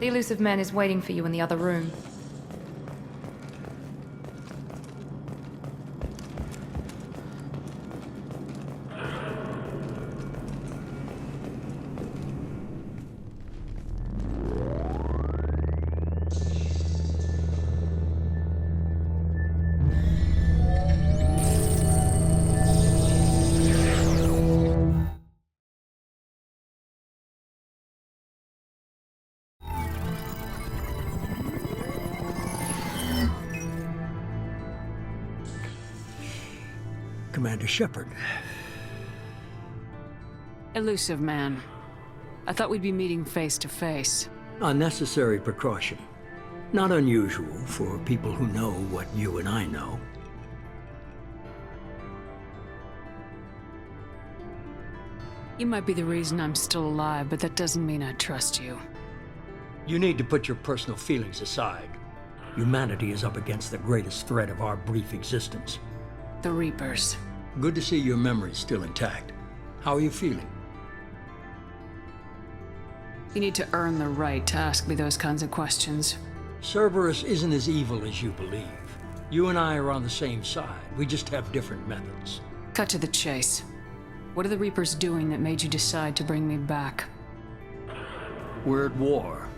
The elusive man is waiting for you in the other room. Commander Shepard. Elusive man. I thought we'd be meeting face to face. Unnecessary precaution. Not unusual for people who know what you and I know. You might be the reason I'm still alive, but that doesn't mean I trust you. You need to put your personal feelings aside. Humanity is up against the greatest threat of our brief existence. The Reapers. Good to see your memory's still intact. How are you feeling? You need to earn the right to ask me those kinds of questions. Cerberus isn't as evil as you believe. You and I are on the same side. We just have different methods. Cut to the chase. What are the Reapers doing that made you decide to bring me back? We're at war.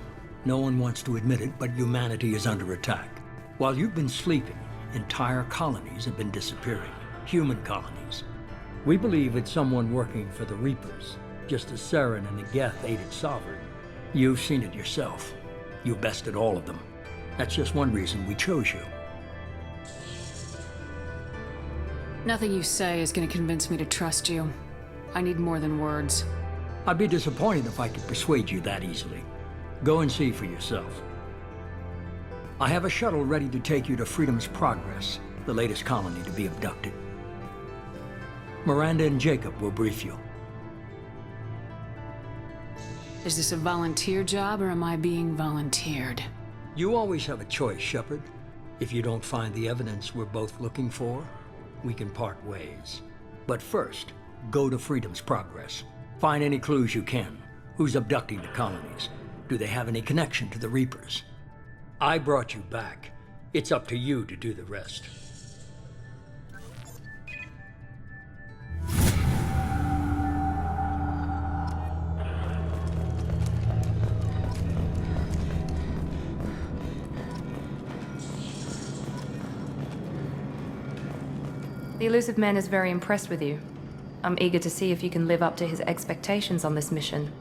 No one wants to admit it, but humanity is under attack. While you've been sleeping, entire colonies have been disappearing. Human colonies. We believe it's someone working for the Reapers, just as Saren and the Geth aided Sovereign. You've seen it yourself. You bested all of them. That's just one reason we chose you. Nothing you say is going to convince me to trust you. I need more than words. I'd be disappointed if I could persuade you that easily. Go and see for yourself. I have a shuttle ready to take you to Freedom's Progress, the latest colony to be abducted. Miranda and Jacob will brief you. Is this a volunteer job, or am I being volunteered? You always have a choice, Shepard. If you don't find the evidence we're both looking for, we can part ways. But first, go to Freedom's Progress. Find any clues you can. Who's abducting the colonies? Do they have any connection to the Reapers? I brought you back. It's up to you to do the rest. The elusive man is very impressed with you. I'm eager to see if you can live up to his expectations on this mission.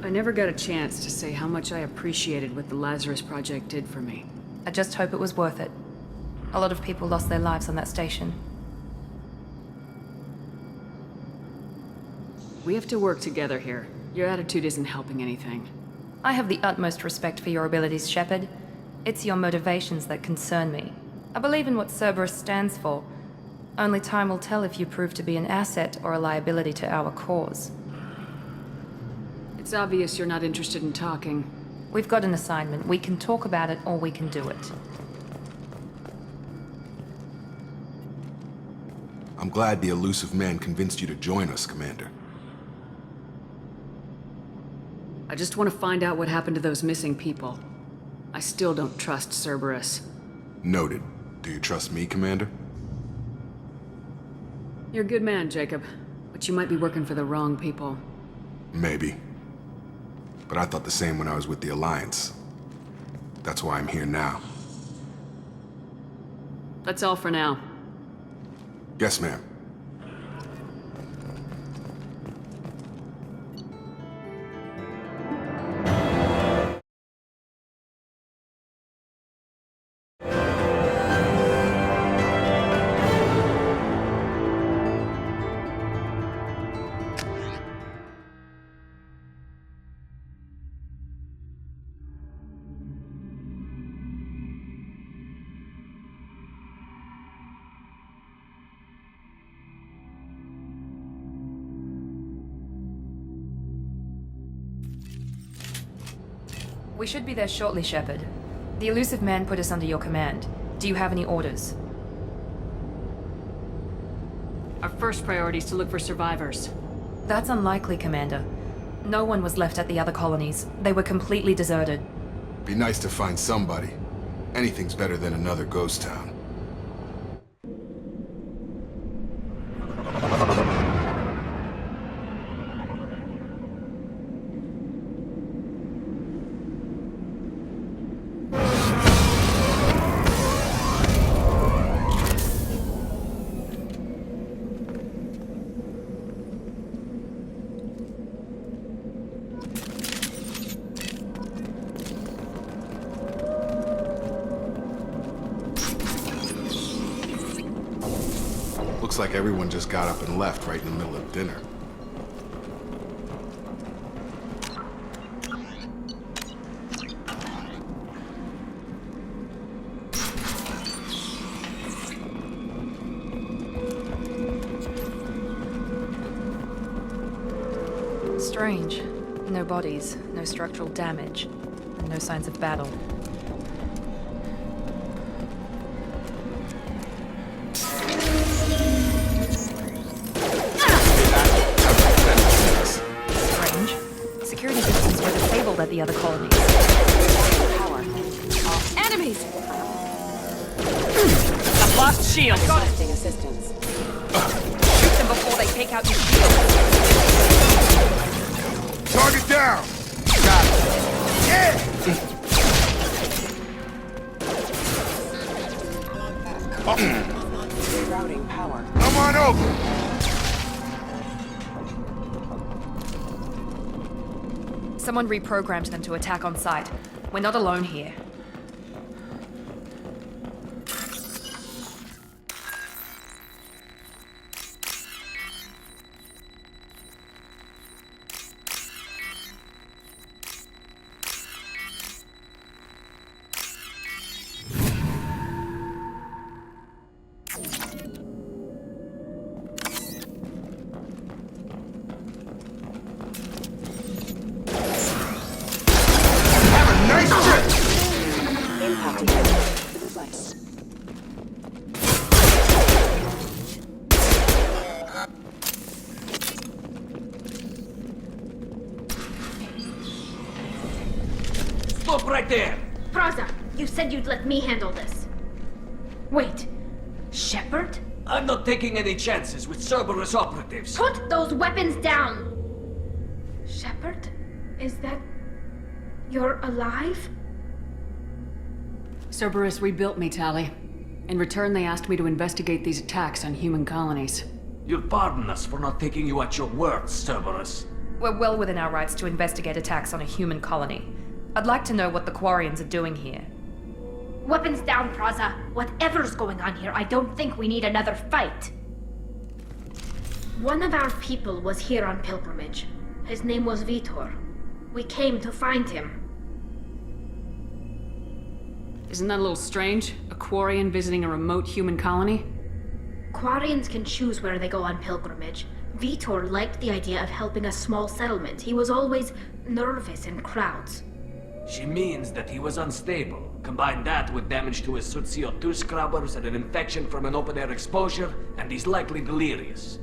I never got a chance to say how much I appreciated what the Lazarus Project did for me. I just hope it was worth it. A lot of people lost their lives on that station. We have to work together here. Your attitude isn't helping anything. I have the utmost respect for your abilities, Shepard. It's your motivations that concern me. I believe in what Cerberus stands for. Only time will tell if you prove to be an asset or a liability to our cause. It's obvious you're not interested in talking. We've got an assignment. We can talk about it or we can do it. I'm glad the elusive man convinced you to join us, Commander. I just want to find out what happened to those missing people. I still don't trust Cerberus. Noted. Do you trust me, Commander? You're a good man, Jacob. But you might be working for the wrong people. Maybe. But I thought the same when I was with the Alliance. That's why I'm here now. That's all for now. Yes, ma'am. We should be there shortly, Shepard. The elusive man put us under your command. Do you have any orders? Our first priority is to look for survivors. That's unlikely, Commander. No one was left at the other colonies. They were completely deserted. Be nice to find somebody. Anything's better than another ghost town. Looks like everyone just got up and left right in the middle of dinner. Strange. No bodies, no structural damage, and no signs of battle. Strange. Security systems were disabled at the other colonies. Power. Enemies! I've lost shields! Requesting assistance. Shoot them before they take out your shield. Target down! Got it. Yeah! Rerouting power. Come on over! Someone reprogrammed them to attack on sight. We're not alone here. Nice trip! Impacting enemy. Nice. Stop right there! Praza, you said you'd let me handle this. Wait, Shepard? I'm not taking any chances with Cerberus operatives. Put those weapons down! Shepard? Is that... you're alive? Cerberus rebuilt me, Tali. In return, they asked me to investigate these attacks on human colonies. You'll pardon us for not taking you at your word, Cerberus. We're well within our rights to investigate attacks on a human colony. I'd like to know what the Quarians are doing here. Weapons down, Praza. Whatever's going on here, I don't think we need another fight. One of our people was here on pilgrimage. His name was Vitor. We came to find him. Isn't that a little strange? A Quarian visiting a remote human colony? Quarians can choose where they go on pilgrimage. Vitor liked the idea of helping a small settlement. He was always nervous in crowds. She means that he was unstable. Combine that with damage to his suit CO2 scrubbers and an infection from an open-air exposure, and he's likely delirious.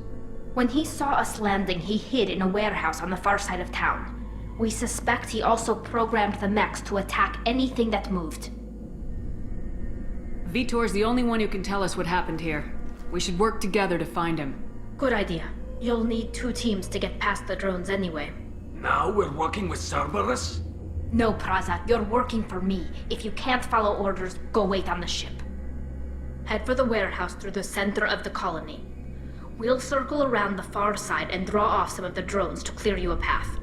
When he saw us landing, he hid in a warehouse on the far side of town. We suspect he also programmed the mechs to attack anything that moved. Vitor's the only one who can tell us what happened here. We should work together to find him. Good idea. You'll need 2 teams to get past the drones anyway. Now we're working with Cerberus? No, Praza, you're working for me. If you can't follow orders, go wait on the ship. Head for the warehouse through the center of the colony. We'll circle around the far side and draw off some of the drones to clear you a path.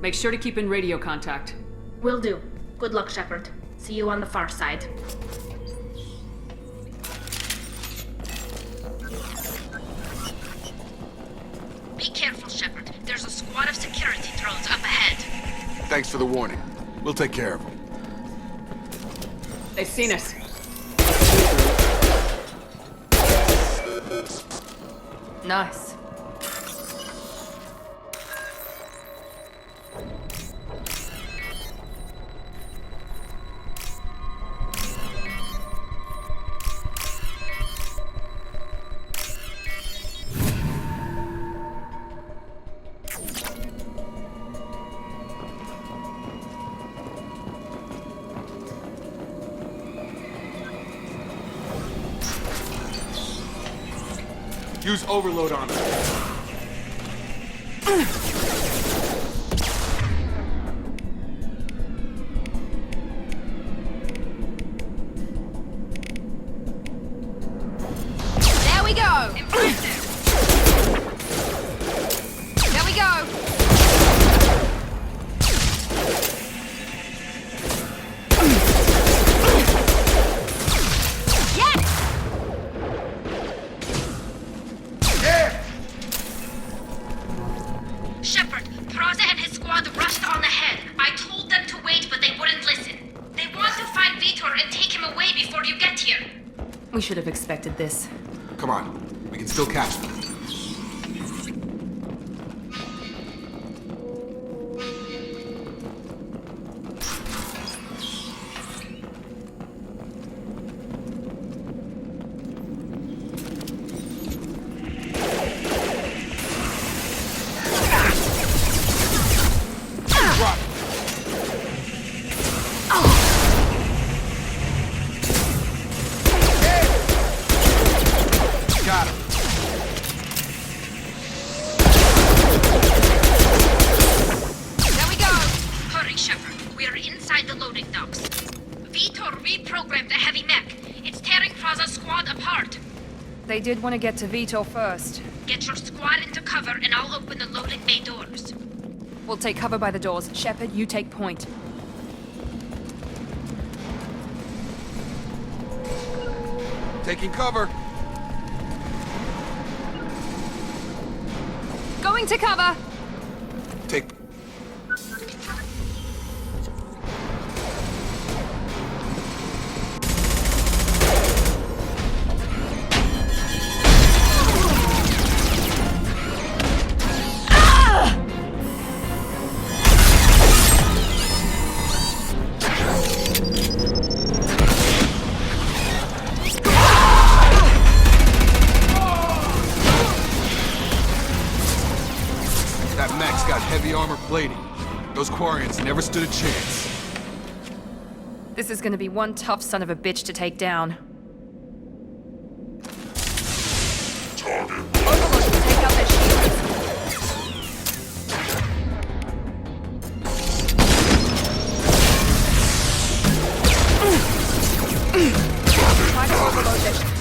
Make sure to keep in radio contact. Will do. Good luck, Shepard. See you on the far side. Be careful, Shepard. There's a squad of security drones up ahead. Thanks for the warning. We'll take care of them. They've seen us. Nice. Use overload on him. There we go! Impressive! There we go! Shepard, Praza and his squad rushed on ahead. I told them to wait, but they wouldn't listen. They want to find Vitor and take him away before you get here. We should have expected this. Come on, we can still catch them. Got him. There we go! Hurry, Shepard. We are inside the loading docks. Vitor reprogrammed the heavy mech. It's tearing Praza's squad apart. They did want to get to Vitor first. Get your squad into cover and I'll open the loading bay doors. We'll take cover by the doors. Shepard, you take point. Taking cover. Going to cover! Take. That mech's got heavy armor plating. Those Quarians never stood a chance. This is gonna be one tough son of a bitch to take down. Overlord will take out their shields. Try to overload their shields.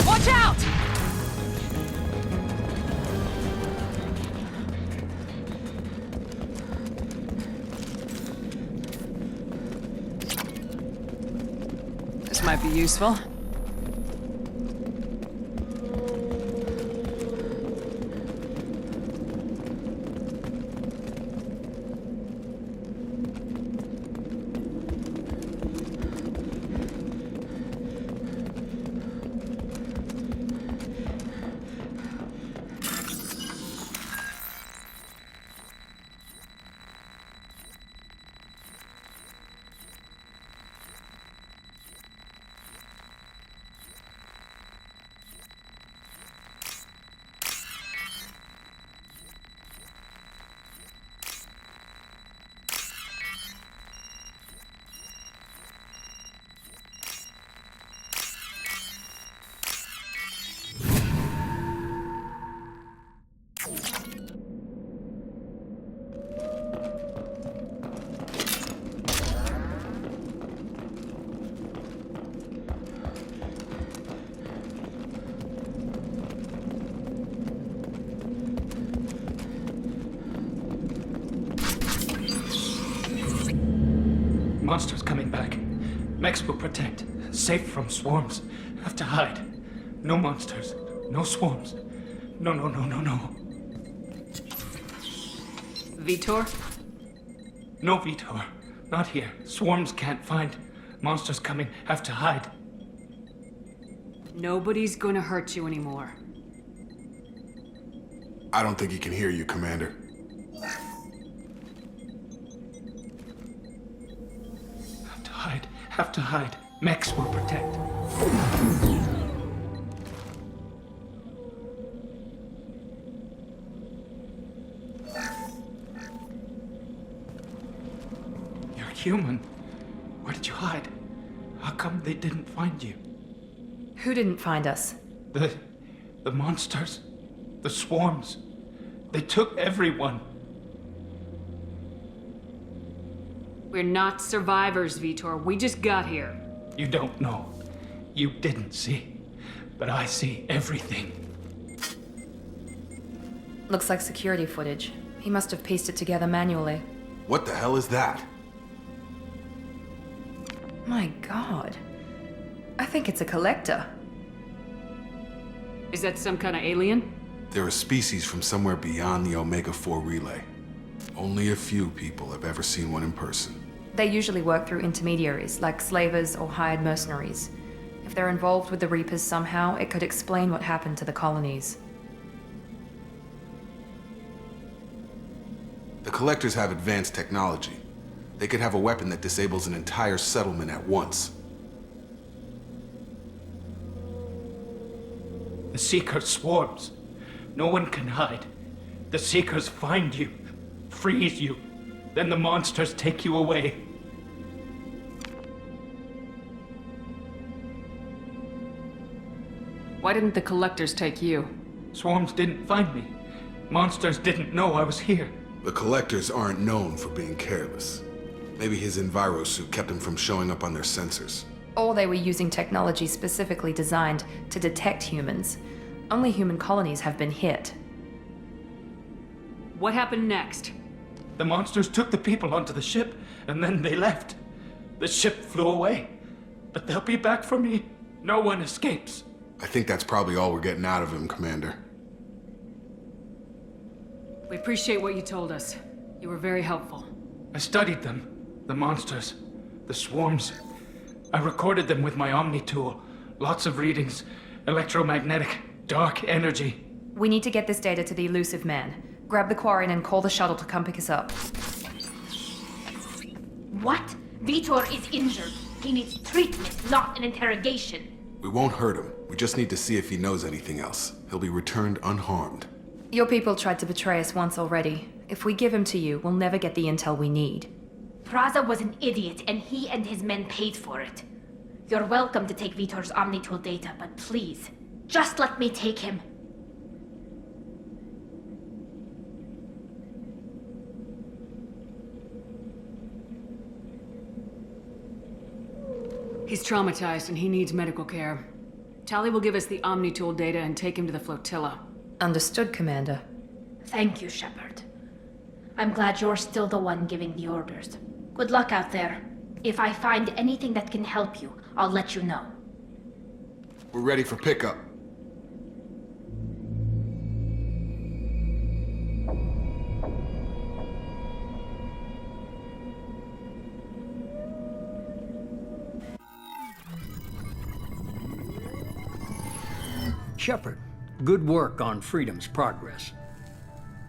Watch out! This might be useful. Monsters coming back. Mechs will protect. Safe from swarms. Have to hide. No monsters. No swarms. No. Vitor? No Vitor. Not here. Swarms can't find. Monsters coming. Have to hide. Nobody's gonna hurt you anymore. I don't think he can hear you, Commander. Have to hide. Mex will protect. You're human. Where did you hide? How come they didn't find you? Who didn't find us? The monsters. The swarms. They took everyone. We're not survivors, Vitor. We just got here. You don't know. You didn't see. But I see everything. Looks like security footage. He must have pieced it together manually. What the hell is that? My god. I think it's a collector. Is that some kind of alien? They're a species from somewhere beyond the Omega-4 relay. Only a few people have ever seen one in person. They usually work through intermediaries, like slavers or hired mercenaries. If they're involved with the Reapers somehow, it could explain what happened to the colonies. The Collectors have advanced technology. They could have a weapon that disables an entire settlement at once. The Seeker swarms. No one can hide. The Seekers find you, freeze you, then the monsters take you away. Why didn't the Collectors take you? Swarms didn't find me. Monsters didn't know I was here. The Collectors aren't known for being careless. Maybe his Enviro suit kept him from showing up on their sensors. Or they were using technology specifically designed to detect humans. Only human colonies have been hit. What happened next? The monsters took the people onto the ship, and then they left. The ship flew away. But they'll be back for me. No one escapes. I think that's probably all we're getting out of him, Commander. We appreciate what you told us. You were very helpful. I studied them. The monsters. The swarms. I recorded them with my Omni tool. Lots of readings. Electromagnetic. Dark energy. We need to get this data to the Elusive Man. Grab the Quarian and call the shuttle to come pick us up. What? Vitor is injured. He needs treatment, not an interrogation. We won't hurt him. We just need to see if he knows anything else. He'll be returned unharmed. Your people tried to betray us once already. If we give him to you, we'll never get the intel we need. Praza was an idiot, and he and his men paid for it. You're welcome to take Vitor's Omnitool data, but please, just let me take him. He's traumatized and he needs medical care. Tali will give us the Omnitool data and take him to the flotilla. Understood, Commander. Thank you, Shepard. I'm glad you're still the one giving the orders. Good luck out there. If I find anything that can help you, I'll let you know. We're ready for pickup. Shepard, good work on Freedom's progress.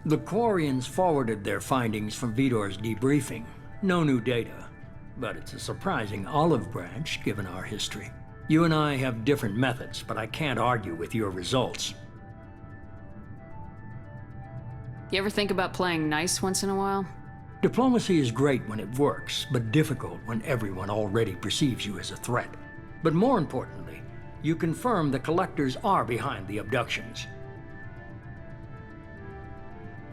The Quarians forwarded their findings from Vitor's debriefing. No new data, but it's a surprising olive branch given our history. You and I have different methods, but I can't argue with your results. You ever think about playing nice once in a while? Diplomacy is great when it works, but difficult when everyone already perceives you as a threat. But more importantly, you confirm the Collectors are behind the abductions.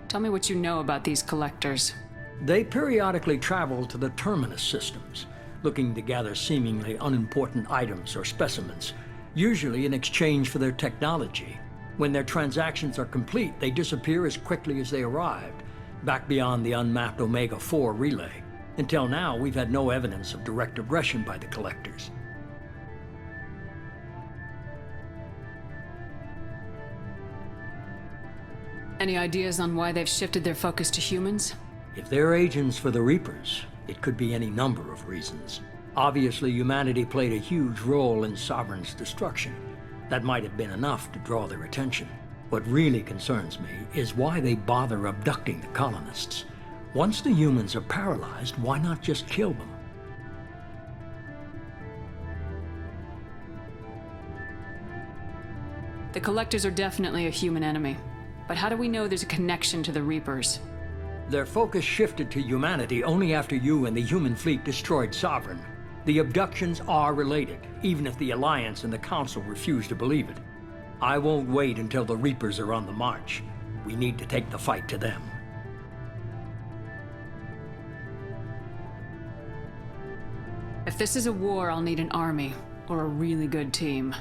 Tell me what you know about these Collectors. They periodically travel to the Terminus systems, looking to gather seemingly unimportant items or specimens, usually in exchange for their technology. When their transactions are complete, they disappear as quickly as they arrived, back beyond the unmapped Omega-4 relay. Until now, we've had no evidence of direct aggression by the Collectors. Any ideas on why they've shifted their focus to humans? If they're agents for the Reapers, it could be any number of reasons. Obviously, humanity played a huge role in Sovereign's destruction. That might have been enough to draw their attention. What really concerns me is why they bother abducting the colonists. Once the humans are paralyzed, why not just kill them? The Collectors are definitely a human enemy. But how do we know there's a connection to the Reapers? Their focus shifted to humanity only after you and the human fleet destroyed Sovereign. The abductions are related, even if the Alliance and the Council refuse to believe it. I won't wait until the Reapers are on the march. We need to take the fight to them. If this is a war, I'll need an army, or a really good team.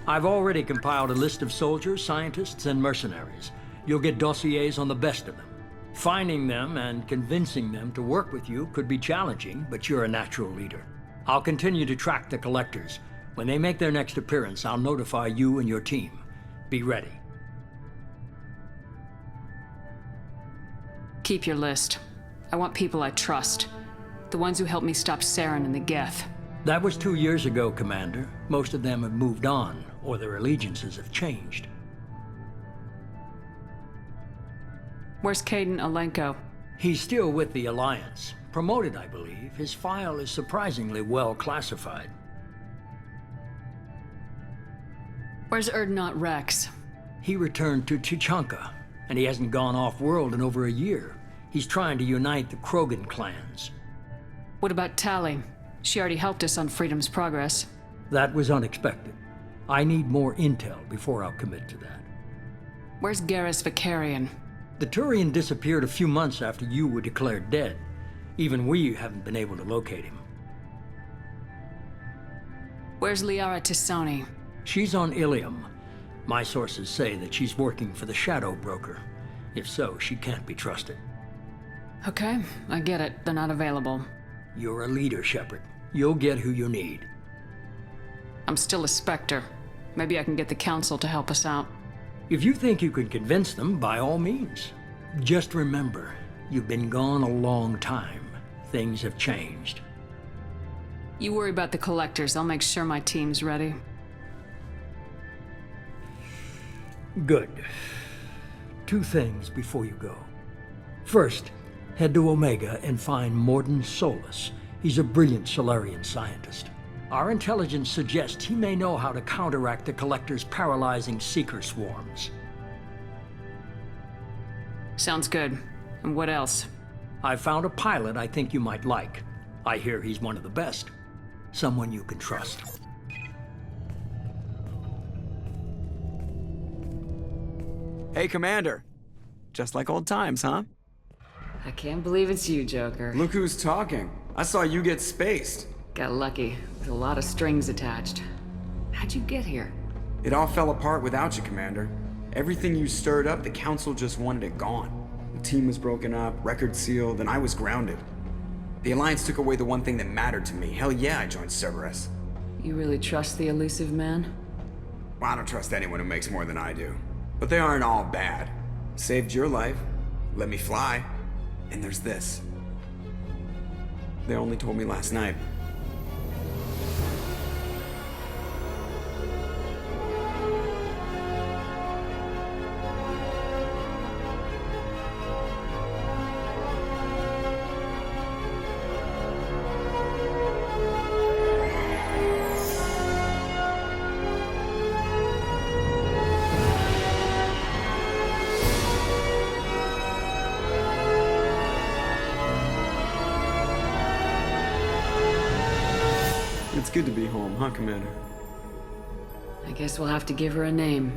I've already compiled a list of soldiers, scientists, and mercenaries. You'll get dossiers on the best of them. Finding them and convincing them to work with you could be challenging, but you're a natural leader. I'll continue to track the Collectors. When they make their next appearance, I'll notify you and your team. Be ready. Keep your list. I want people I trust. The ones who helped me stop Saren and the Geth. That was 2 years ago, Commander. Most of them have moved on, or their allegiances have changed. Where's Caden Alenko? He's still with the Alliance. Promoted, I believe. His file is surprisingly well classified. Where's Erdnot Rex? He returned to Chichanka, and he hasn't gone off-world in over a year. He's trying to unite the Krogan clans. What about Tali? She already helped us on Freedom's Progress. That was unexpected. I need more intel before I'll commit to that. Where's Garrus Vicarian? The Turian disappeared a few months after you were declared dead. Even we haven't been able to locate him. Where's Liara Tisoni? She's on Ilium. My sources say that she's working for the Shadow Broker. If so, she can't be trusted. Okay, I get it. They're not available. You're a leader, Shepard. You'll get who you need. I'm still a Spectre. Maybe I can get the Council to help us out. If you think you can convince them, by all means. Just remember, you've been gone a long time. Things have changed. You worry about the Collectors. I'll make sure my team's ready. Good. 2 things before you go. First, head to Omega and find Mordin Solus. He's a brilliant Solarian scientist. Our intelligence suggests he may know how to counteract the Collector's paralyzing Seeker swarms. Sounds good. And what else? I've found a pilot I think you might like. I hear he's one of the best. Someone you can trust. Hey, Commander. Just like old times, huh? I can't believe it's you, Joker. Look who's talking. I saw you get spaced. Got lucky, with a lot of strings attached. How'd you get here? It all fell apart without you, Commander. Everything you stirred up, the Council just wanted it gone. The team was broken up, record sealed, and I was grounded. The Alliance took away the one thing that mattered to me. Hell yeah, I joined Cerberus. You really trust the elusive man? Well, I don't trust anyone who makes more than I do. But they aren't all bad. Saved your life, let me fly, and there's this. They only told me last night. It's good to be home, huh, Commander? I guess we'll have to give her a name.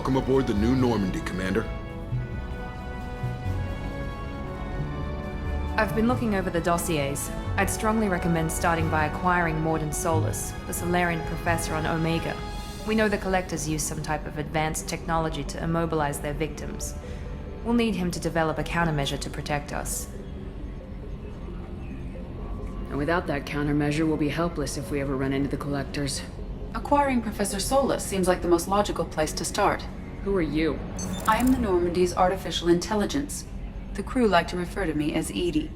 Welcome aboard the new Normandy, Commander. I've been looking over the dossiers. I'd strongly recommend starting by acquiring Morden Solus, the Solarian professor on Omega. We know the Collectors use some type of advanced technology to immobilize their victims. We'll need him to develop a countermeasure to protect us. And without that countermeasure, we'll be helpless if we ever run into the Collectors. Acquiring Professor Solus seems like the most logical place to start. Who are you? I am the Normandy's artificial intelligence. The crew like to refer to me as Edie.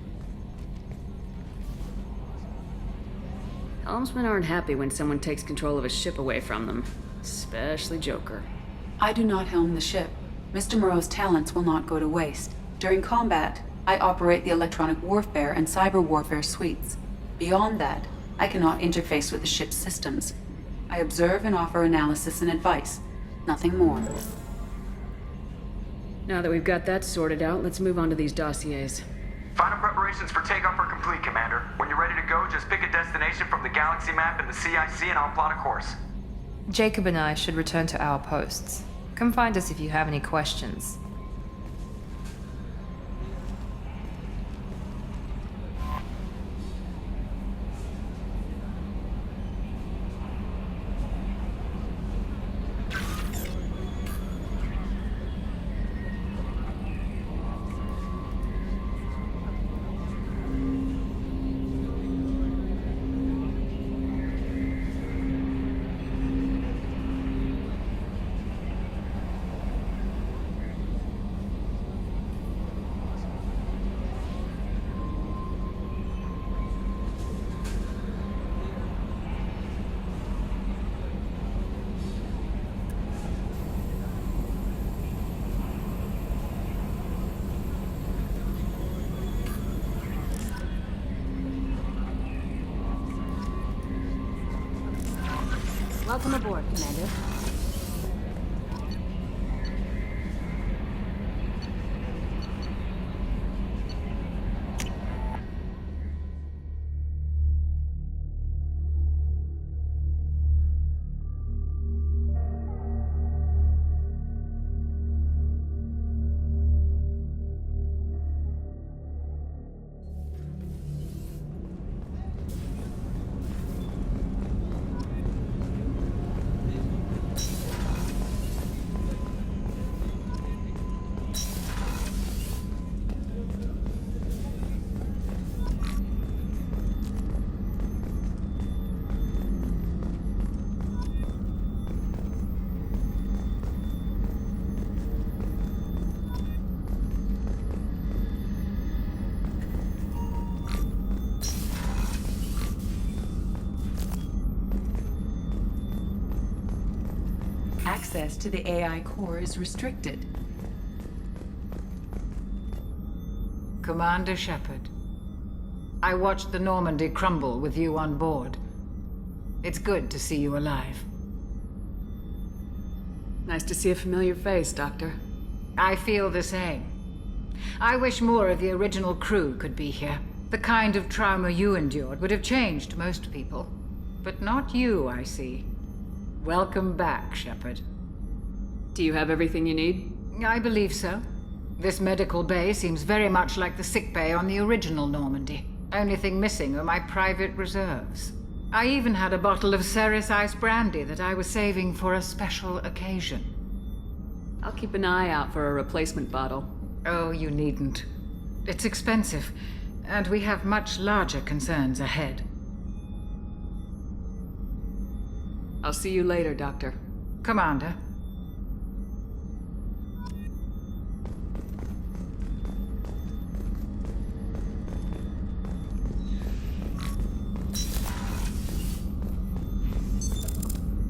Helmsmen aren't happy when someone takes control of a ship away from them. Especially Joker. I do not helm the ship. Mr. Moreau's talents will not go to waste. During combat, I operate the electronic warfare and cyber warfare suites. Beyond that, I cannot interface with the ship's systems. I observe and offer analysis and advice. Nothing more. Now that we've got that sorted out, let's move on to these dossiers. Final preparations for takeoff are complete, Commander. When you're ready to go, just pick a destination from the galaxy map in the CIC and I'll plot a course. Jacob and I should return to our posts. Come find us if you have any questions. Welcome aboard, Commander. Access to the AI core is restricted. Commander Shepard, I watched the Normandy crumble with you on board. It's good to see you alive. Nice to see a familiar face, Doctor. I feel the same. I wish more of the original crew could be here. The kind of trauma you endured would have changed most people. But not you, I see. Welcome back, Shepard. Do you have everything you need? I believe so. This medical bay seems very much like the sick bay on the original Normandy. Only thing missing are my private reserves. I even had a bottle of Ceres Ice brandy that I was saving for a special occasion. I'll keep an eye out for a replacement bottle. Oh, you needn't. It's expensive, and we have much larger concerns ahead. I'll see you later, Doctor. Commander.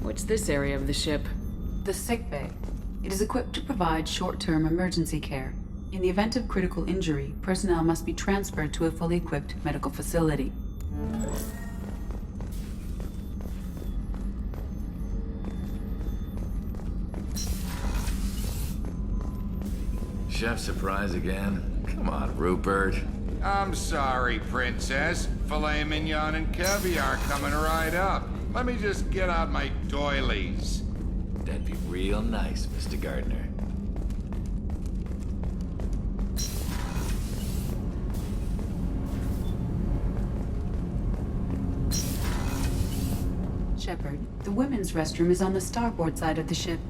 What's this area of the ship? The sick bay. It is equipped to provide short-term emergency care. In the event of critical injury, personnel must be transferred to a fully equipped medical facility. Chef surprise again? Come on, Rupert. I'm sorry, Princess. Filet mignon and caviar coming right up. Let me just get out my doilies. That'd be real nice, Mr. Gardner. Shepard, the women's restroom is on the starboard side of the ship.